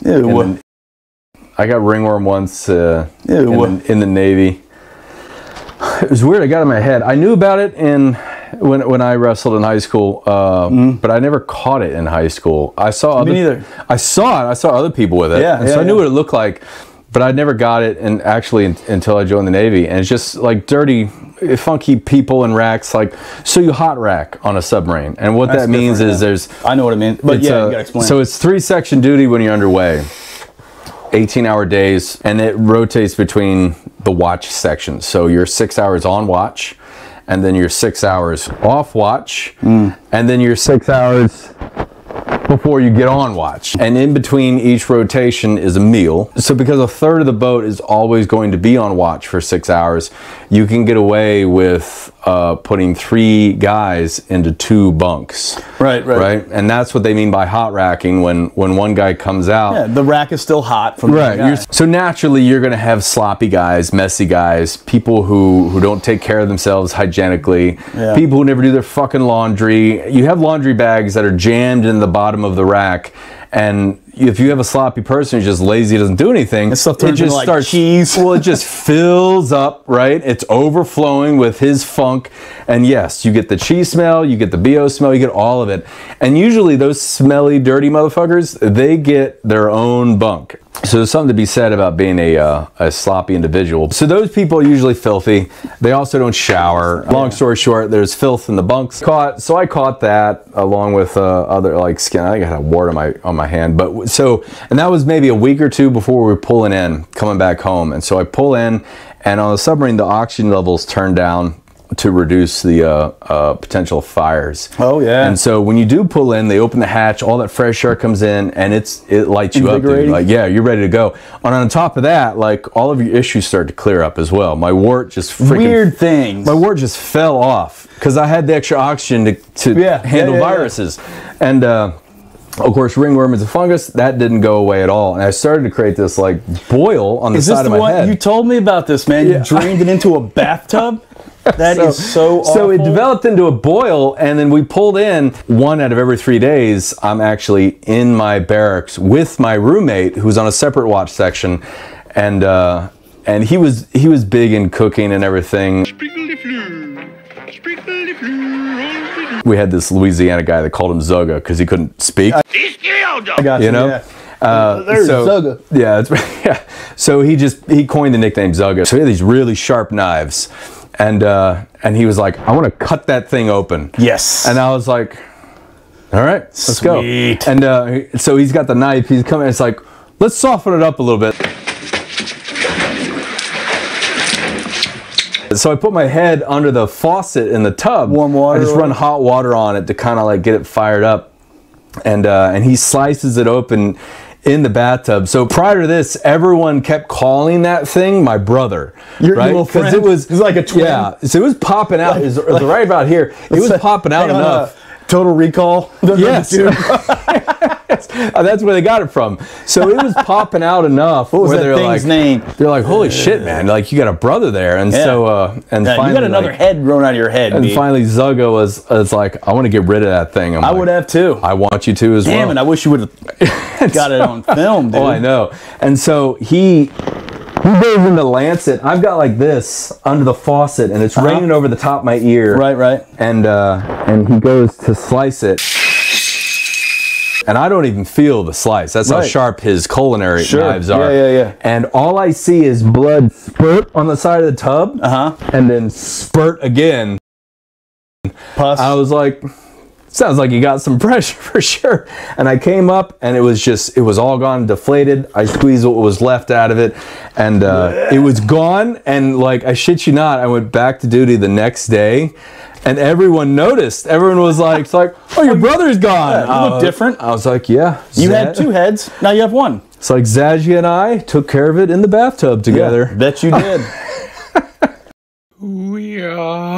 Ew. I got ringworm once in the Navy. It was weird. I got it in my head. I knew about it when I wrestled in high school, but I never caught it in high school. I saw Me neither. I saw it. I saw other people with it. Yeah, so I knew what it looked like, but I never got it. And actually, until I joined the Navy, and it's just like dirty, funky people and racks. Like, so you hot rack on a submarine, and what that means is there's. I know what it means, but yeah, you gotta explain. So it's 3-section duty when you're underway. 18-hour days, and it rotates between the watch sections. So you're 6 hours on watch, and then you're 6 hours off watch, and then you're 6 hours before you get on watch. And in between each rotation is a meal. So because a third of the boat is always going to be on watch for 6 hours, you can get away with putting 3 guys into 2 bunks. Right. And that's what they mean by hot racking when one guy comes out. Yeah, the rack is still hot from right. the guy. So naturally you're going to have sloppy guys, messy guys, people who don't take care of themselves hygienically, people who never do their fucking laundry. You have laundry bags that are jammed in the bottom of the rack, and if you have a sloppy person who's just lazy, doesn't do anything, it stuff turns into like cheese. Well, it just fills up, right? It's overflowing with his funk. And yes, you get the cheese smell, you get the BO smell, you get all of it. And usually those smelly, dirty motherfuckers, they get their own bunk. So there's something to be said about being a sloppy individual. So those people are usually filthy. They also don't shower. Long story short, there's filth in the bunks. So I caught that along with other like skin. I think I had a wart on my hand. But so, and that was maybe a week or two before we were pulling in, coming back home. And so I pull in, and on the submarine, the oxygen levels turn down to reduce the potential fires. Oh yeah. And so when you do pull in, they open the hatch, all that fresh air comes in, and it lights you up, dude. Like, yeah, you're ready to go. And on top of that, like, all of your issues start to clear up as well. My wart just freaking my wart just fell off because I had the extra oxygen to handle viruses. And of course, ringworm is a fungus. That didn't go away at all. And I started to create this like boil on the side of my head. You told me about this, man. You drained it into a bathtub? That is so awful. So it developed into a boil, and then we pulled in 1 out of every 3 days. I'm actually in my barracks with my roommate, who's on a separate watch section, and he was big in cooking and everything. We had this Louisiana guy that called him Zugga because he couldn't speak. I got you. You know. There's Zugga. Yeah, that's right. Yeah. So he coined the nickname Zugga. So he had these really sharp knives. And he was like, I want to cut that thing open. Yes. And I was like, all right, let's go. And so he's got the knife. He's coming. It's like, let's soften it up a little bit. So I put my head under the faucet in the tub. Warm water. I just run hot water on it to kind of like get it fired up. And he slices it open in the bathtub. So prior to this, everyone kept calling that thing my brother. Your little friend? Because it was like a twin? Yeah. So it was popping out. It was right about here. It was popping out enough. Total Recall? Yes. That's where they got it from. So it was popping out enough. What was that thing's name? They're like, holy shit, man. Like, you got a brother there. And so, and finally, you got another head growing out of your head. And finally, Zugga was like, I want to get rid of that thing. I would have too. I want you to as well. Damn it, I wish you would have got it on film, dude. Oh, I know. And so he goes into Lancet. I've got like this under the faucet, and it's raining over the top of my ear. Right. And he goes to slice it. And I don't even feel the slice. That's how sharp his culinary knives are. Yeah. And all I see is blood spurt on the side of the tub, and then spurt again. Pus. I was like, sounds like you got some pressure for sure. And I came up, and it was all gone, deflated. I squeezed what was left out of it, and it was gone. And like, I shit you not, I went back to duty the next day. And everyone noticed. Everyone was like, it's like, oh, your brother's gone. You look different. I was like, yeah. You had 2 heads. Now you have 1. It's like Zazie and I took care of it in the bathtub together. Yeah, bet you did. We are.